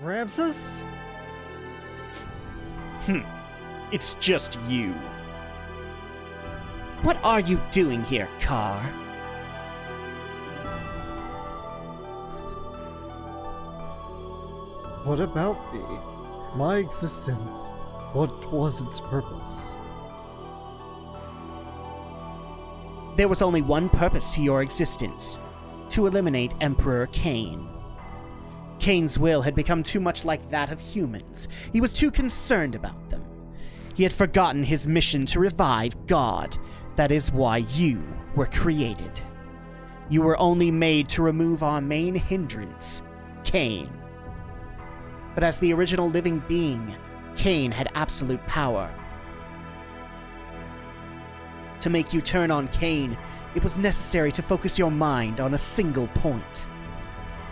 Ramses? It's just you. What are you doing here, Car? What about me? My existence? What was its purpose? There was only one purpose to your existence: to eliminate Emperor Cain. Cain's will had become too much like that of humans. He was too concerned about them. He had forgotten his mission to revive God. That is why you were created. You were only made to remove our main hindrance, Cain. But as the original living being, Cain had absolute power. To make you turn on Cain, it was necessary to focus your mind on a single point.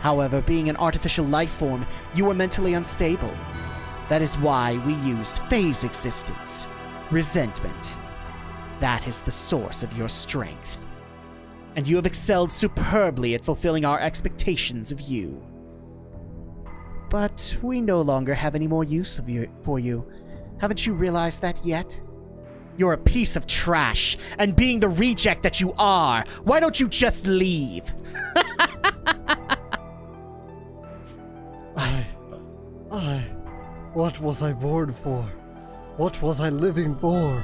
However, being an artificial life form, you were mentally unstable. That is why we used phase existence, resentment. That is the source of your strength. And you have excelled superbly at fulfilling our expectations of you. But we no longer have any more use for you. Haven't you realized that yet? You're a piece of trash, and being the reject that you are, why don't you just leave? What was I born for? What was I living for?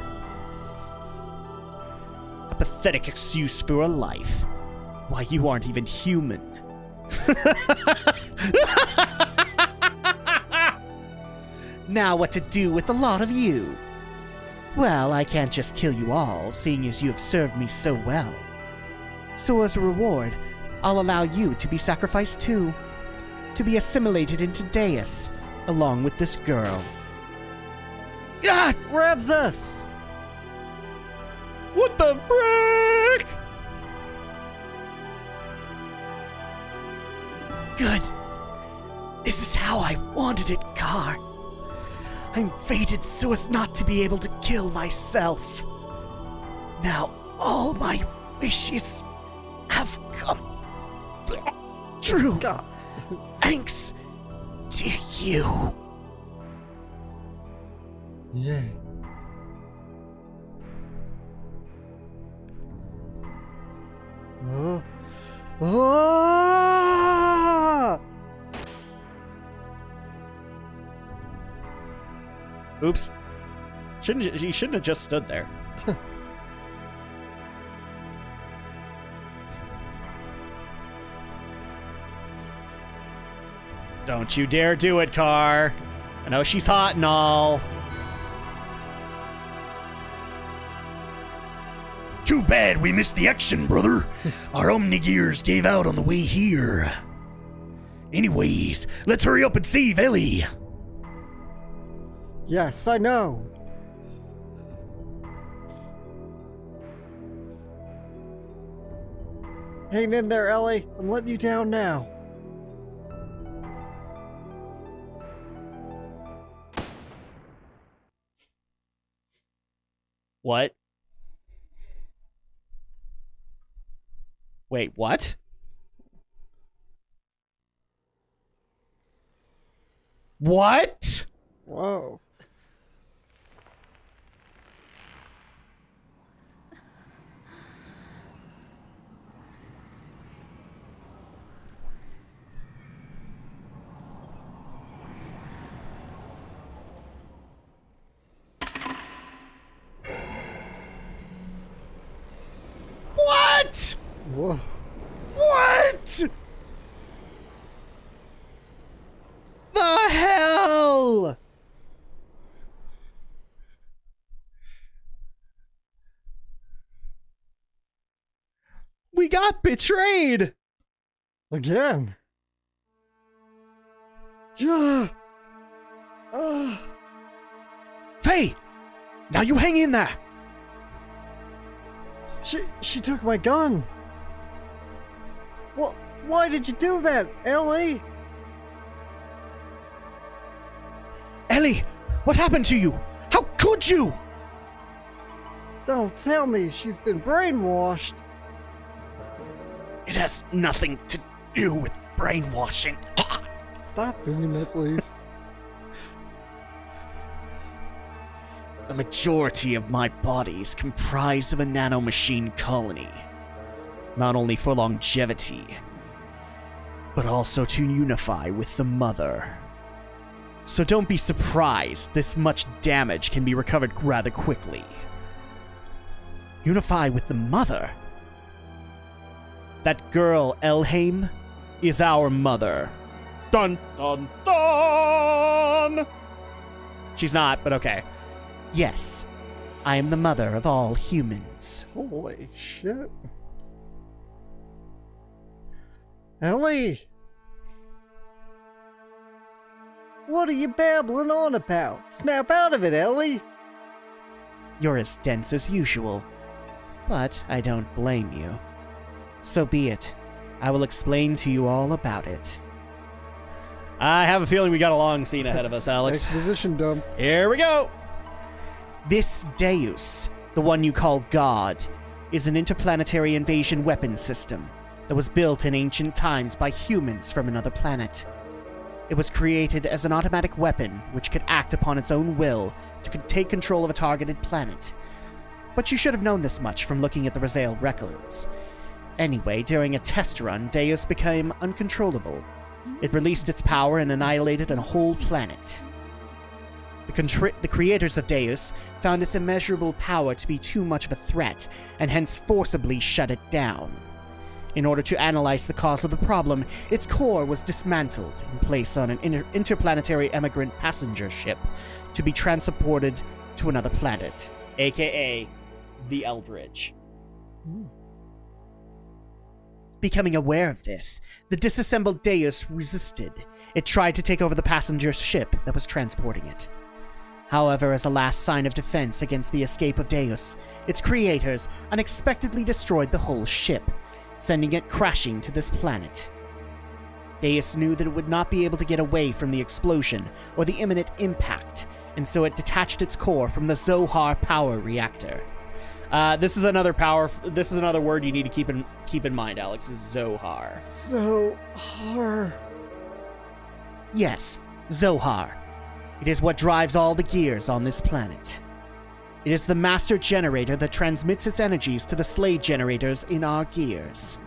A pathetic excuse for a life. Why, you aren't even human. Now what to do with the lot of you? Well, I can't just kill you all, seeing as you have served me so well. So as a reward, I'll allow you to be sacrificed too. To be assimilated into Deus, along with this girl. Ah! Ramses! What the frick? Good. This is how I wanted it, Car. I'm fated so as not to be able to kill myself. Now all my wishes have come true. God. Thanks to you. Yeah. Ah! Oops. He shouldn't have just stood there. Don't you dare do it, Car. I know she's hot and all. Too bad we missed the action, brother. Our Xenogears gave out on the way here. Anyways, let's hurry up and save Ellie. Yes, I know. Hang in there, Ellie. I'm letting you down now. What? Wait, what? What? Whoa. What? Whoa. What? The hell? We got betrayed. Again. Yeah. Faye, now you hang in there. She took my gun. Well, why did you do that, Ellie? Ellie, what happened to you? How could you? Don't tell me she's been brainwashed. It has nothing to do with brainwashing. Stop doing that, please. The majority of my body is comprised of a nanomachine colony, not only for longevity, but also to unify with the mother. So don't be surprised this much damage can be recovered rather quickly. Unify with the mother? That girl, Elheim, is our mother. Dun dun dun! She's not, but okay. Yes, I am the mother of all humans. Holy shit. Ellie! What are you babbling on about? Snap out of it, Ellie! You're as dense as usual, but I don't blame you. So be it. I will explain to you all about it. I have a feeling we got a long scene ahead of us, Alex. Exposition dump. Here we go! This Deus, the one you call God, is an interplanetary invasion weapons system that was built in ancient times by humans from another planet. It was created as an automatic weapon which could act upon its own will to take control of a targeted planet. But you should have known this much from looking at the Raziel records. Anyway, during a test run, Deus became uncontrollable. It released its power and annihilated a whole planet. The creators of Deus found its immeasurable power to be too much of a threat, and hence forcibly shut it down. In order to analyze the cause of the problem, its core was dismantled and placed on an interplanetary emigrant passenger ship to be transported to another planet, aka the Eldridge. Becoming aware of this, the disassembled Deus resisted. It tried to take over the passenger ship that was transporting it. However, as a last sign of defense against the escape of Deus, its creators unexpectedly destroyed the whole ship, sending it crashing to this planet. Deus knew that it would not be able to get away from the explosion or the imminent impact, and so it detached its core from the Zohar power reactor. This is another word you need to keep in mind, Alex, is Zohar. Zohar. Yes, Zohar. It is what drives all the gears on this planet. It is the master generator that transmits its energies to the slave generators in our gears.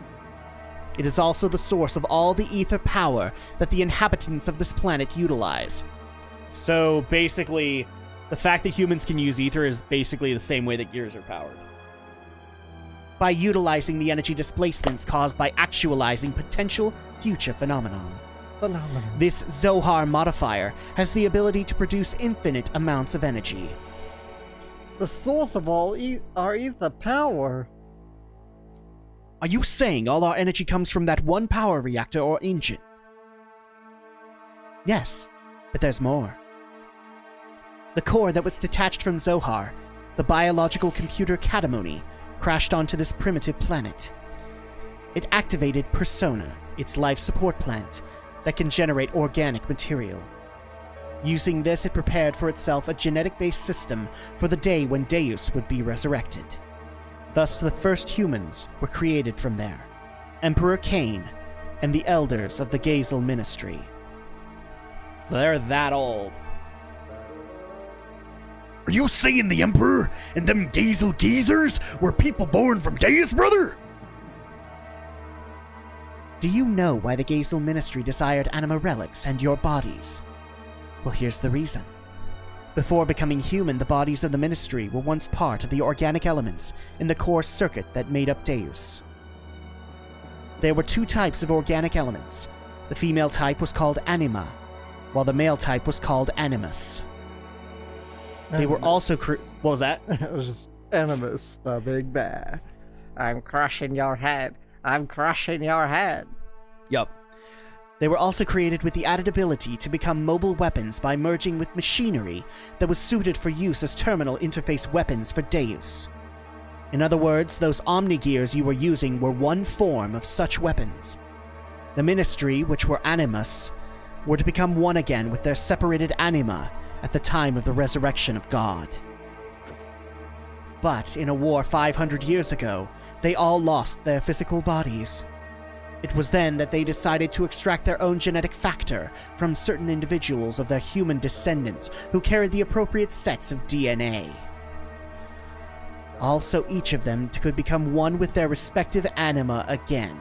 It is also the source of all the ether power that the inhabitants of this planet utilize. So basically, the fact that humans can use ether is basically the same way that gears are powered. By utilizing the energy displacements caused by actualizing potential future phenomenon. This Zohar modifier has the ability to produce infinite amounts of energy. The source of all our ether power. Are you saying all our energy comes from that one power reactor or engine? Yes, but there's more. The core that was detached from Zohar, the biological computer Katamoni, crashed onto this primitive planet. It activated Persona, its life support plant, that can generate organic material. Using this, it prepared for itself a genetic-based system for the day when Deus would be resurrected. Thus, the first humans were created from there, Emperor Cain and the elders of the Gazel Ministry. They're that old. Are you saying the Emperor and them Gazel geezers were people born from Deus, brother? Do you know why the Gazel Ministry desired anima relics and your bodies? Well, here's the reason. Before becoming human, the bodies of the Ministry were once part of the organic elements in the core circuit that made up Deus. There were two types of organic elements. The female type was called anima, while the male type was called animus. They were also what was that? It was just Animus, the big bad. I'm crushing your head. I'm crushing your head. Yup. They were also created with the added ability to become mobile weapons by merging with machinery that was suited for use as terminal interface weapons for Deus. In other words, those Omnigears you were using were one form of such weapons. The Ministry, which were Animus, were to become one again with their separated anima at the time of the resurrection of God. But in a war 500 years ago, they all lost their physical bodies. It was then that they decided to extract their own genetic factor from certain individuals of their human descendants who carried the appropriate sets of DNA. Also, each of them could become one with their respective anima again.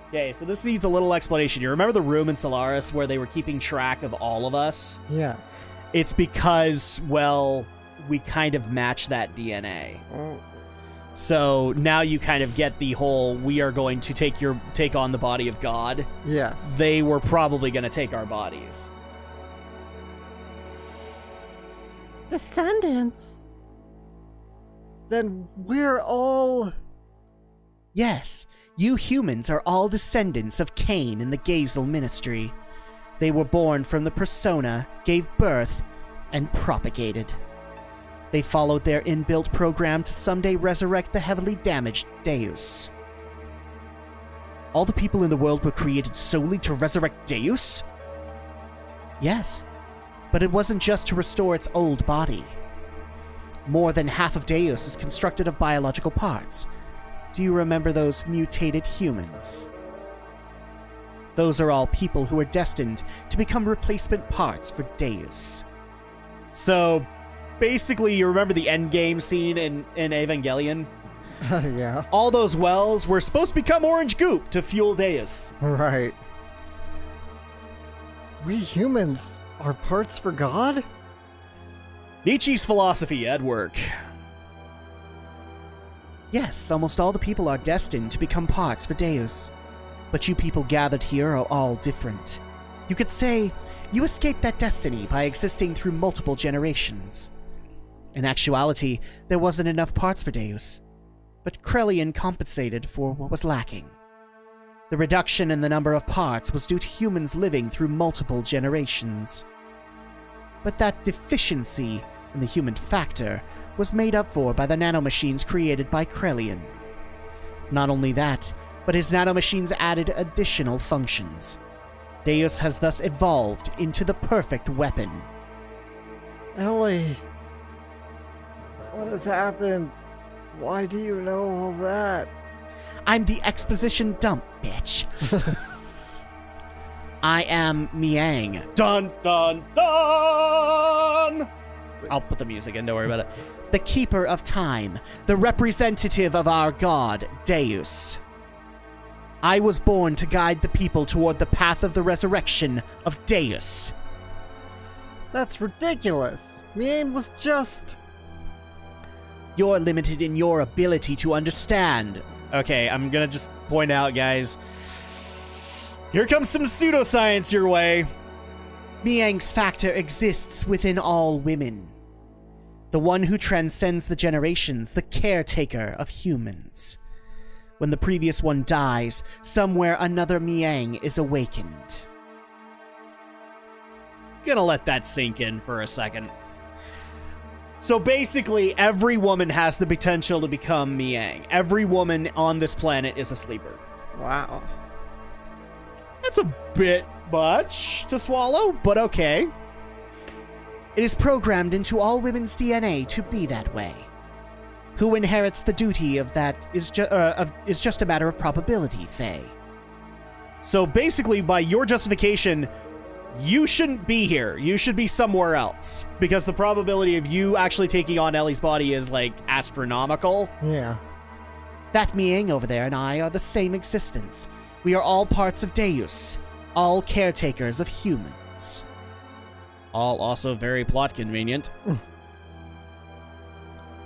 Okay, so this needs a little explanation. You remember the room in Solaris where they were keeping track of all of us? Yes. It's because, well, we kind of match that DNA. Oh. So now you kind of get the whole, we are going to take on the body of God. Yes. They were probably going to take our bodies. Descendants? Then we're all... Yes, you humans are all descendants of Cain and the Gazel ministry. They were born from the persona, gave birth, and propagated. They followed their inbuilt program to someday resurrect the heavily damaged Deus. All the people in the world were created solely to resurrect Deus? Yes, but it wasn't just to restore its old body. More than half of Deus is constructed of biological parts. Do you remember those mutated humans? Those are all people who are destined to become replacement parts for Deus. So, basically, you remember the endgame scene in Evangelion? Yeah. All those wells were supposed to become orange goop to fuel Deus. Right. We humans are parts for God? Nietzsche's philosophy at work. Yes, almost all the people are destined to become parts for Deus. But you people gathered here are all different. You could say you escaped that destiny by existing through multiple generations. In actuality, there wasn't enough parts for Deus, but Krelian compensated for what was lacking. The reduction in the number of parts was due to humans living through multiple generations. But that deficiency in the human factor was made up for by the nanomachines created by Krelian. Not only that, but his nanomachines added additional functions. Deus has thus evolved into the perfect weapon. Ellie, what has happened? Why do you know all that? I'm the exposition dump, bitch. I am Miang. Dun dun dun! I'll put the music in, don't worry about it. The Keeper of Time, the representative of our god, Deus. I was born to guide the people toward the path of the resurrection of Deus. That's ridiculous. Miang was just... You're limited in your ability to understand. Okay, I'm gonna just point out, guys. Here comes some pseudoscience your way. Miang's factor exists within all women. The one who transcends the generations, the caretaker of humans. When the previous one dies, somewhere another Miang is awakened. Gonna let that sink in for a second. So basically, every woman has the potential to become Miang. Every woman on this planet is a sleeper. Wow. That's a bit much to swallow, but okay. It is programmed into all women's DNA to be that way. Who inherits the duty of that is just a matter of probability, Faye. So basically, by your justification, you shouldn't be here. You should be somewhere else. Because the probability of you actually taking on Ellie's body is, like, astronomical. Yeah. That Miang over there and I are the same existence. We are all parts of Deus. All caretakers of humans. All also very plot convenient.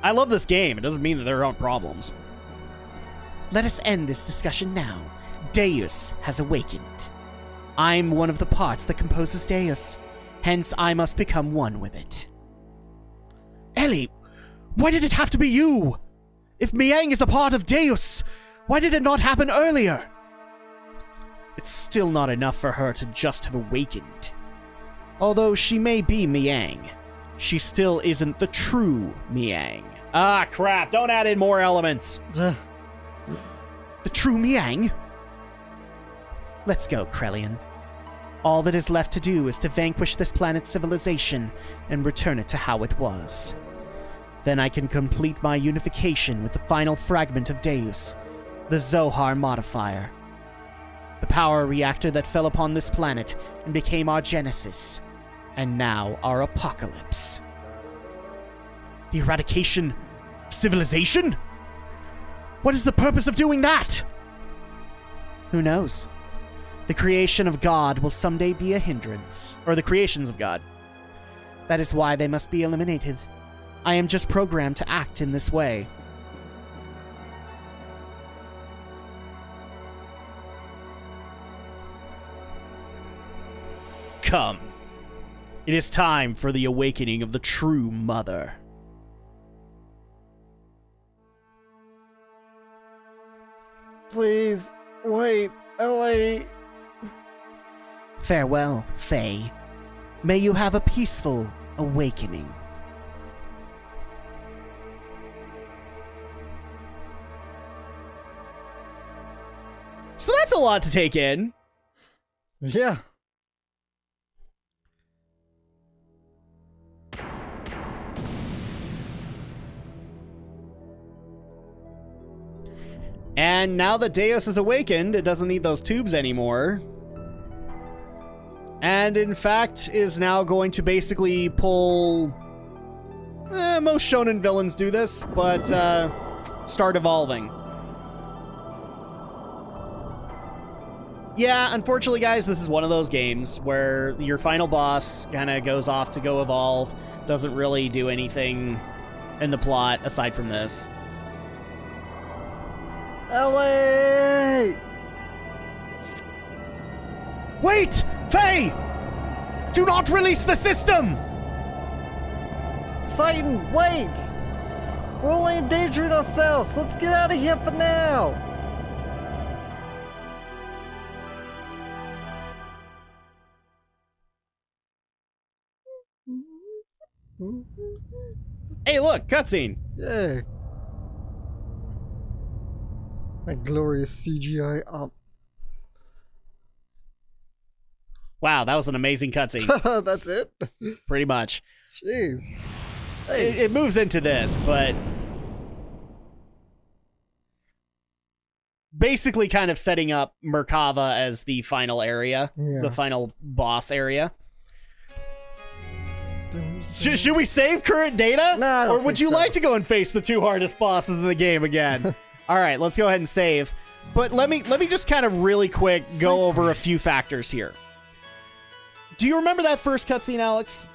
I love this game. It doesn't mean that there aren't problems. Let us end this discussion now. Deus has awakened. I'm one of the parts that composes Deus. Hence, I must become one with it. Ellie, why did it have to be you? If Miang is a part of Deus, why did it not happen earlier? It's still not enough for her to just have awakened. Although she may be Miang, she still isn't the true Miang. Ah, crap, don't add in more elements. The true Miang? Let's go, Krelian. All that is left to do is to vanquish this planet's civilization and return it to how it was. Then I can complete my unification with the final fragment of Deus, the Zohar modifier. The power reactor that fell upon this planet and became our genesis, and now our apocalypse. The eradication of civilization? What is the purpose of doing that? Who knows? The creation of God will someday be a hindrance, or the creations of God. That is why they must be eliminated. I am just programmed to act in this way. Come. It is time for the awakening of the true mother. Please, wait, Ellie. Farewell, Faye. May you have a peaceful awakening. So that's a lot to take in. Yeah. And now that Deus is awakened, it doesn't need those tubes anymore. And in fact, is now going to basically pull... most shonen villains do this, but start evolving. Yeah, unfortunately, guys, this is one of those games where your final boss kind of goes off to go evolve, doesn't really do anything in the plot aside from this. Ellie! Wait! Faye! Do not release the system! Satan, wait! We're only endangering ourselves. Let's get out of here for now. Hey, look, cutscene. Yay. That glorious CGI up. Wow, that was an amazing cutscene. That's it? Pretty much. Jeez. Hey. It moves into this, but basically kind of setting up Merkava as the final area, the final boss area. Should we save current data? No, I don't or would think you so. like to go and face the two hardest bosses in the game again? All right, let's go ahead and save. But let me just kind of really quick go over a few factors here. Do you remember that first cutscene, Alex?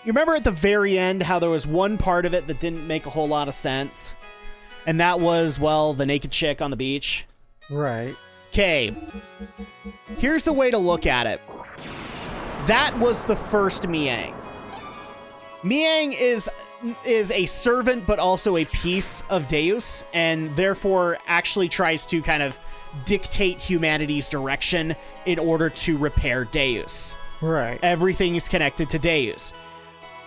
You remember at the very end how there was one part of it that didn't make a whole lot of sense? And that was, well, the naked chick on the beach? Right. Okay. Here's the way to look at it. That was the first Miang. Miang is a servant, but also a piece of Deus, and therefore actually tries to kind of dictate humanity's direction in order to repair Deus. Right. Everything is connected to Deus.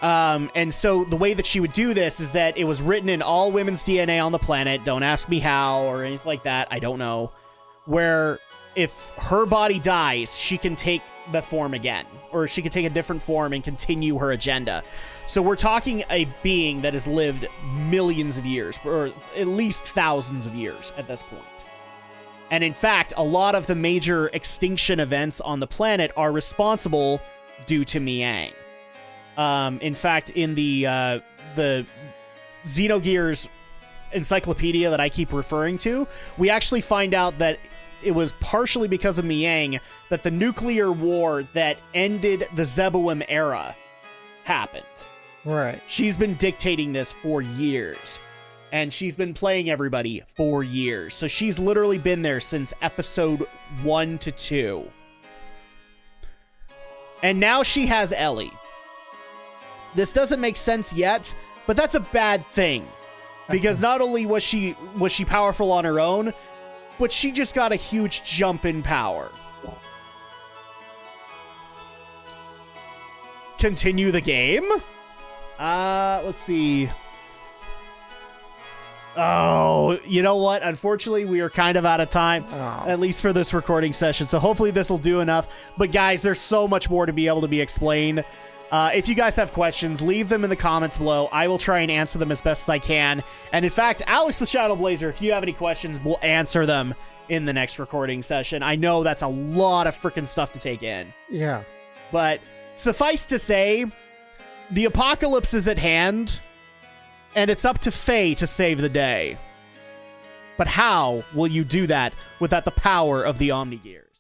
And so the way that she would do this is that it was written in all women's DNA on the planet. Don't ask me how or anything like that. I don't know. Where if her body dies, she can take the form again, or she can take a different form and continue her agenda. So we're talking a being that has lived millions of years, or at least thousands of years at this point. And in fact, a lot of the major extinction events on the planet are responsible due to Miang. In fact, in the Xenogears encyclopedia that I keep referring to, we actually find out that it was partially because of Miang that the nuclear war that ended the Zeboim era happened. Right. She's been dictating this for years. And she's been playing everybody for years. So she's literally been there since episode 1 to 2. And now she has Ellie. This doesn't make sense yet, but that's a bad thing. Because not only was she powerful on her own, but she just got a huge jump in power. Continue the game? Let's see. Oh, you know what? Unfortunately, we are kind of out of time, at least for this recording session. So hopefully this will do enough. But guys, there's so much more to be able to be explained. If you guys have questions, leave them in the comments below. I will try and answer them as best as I can. And in fact, Alex the Shadow Blazer, if you have any questions, we'll answer them in the next recording session. I know that's a lot of freaking stuff to take in. Yeah. But suffice to say, the apocalypse is at hand, and it's up to Faye to save the day. But how will you do that without the power of the Omnigears?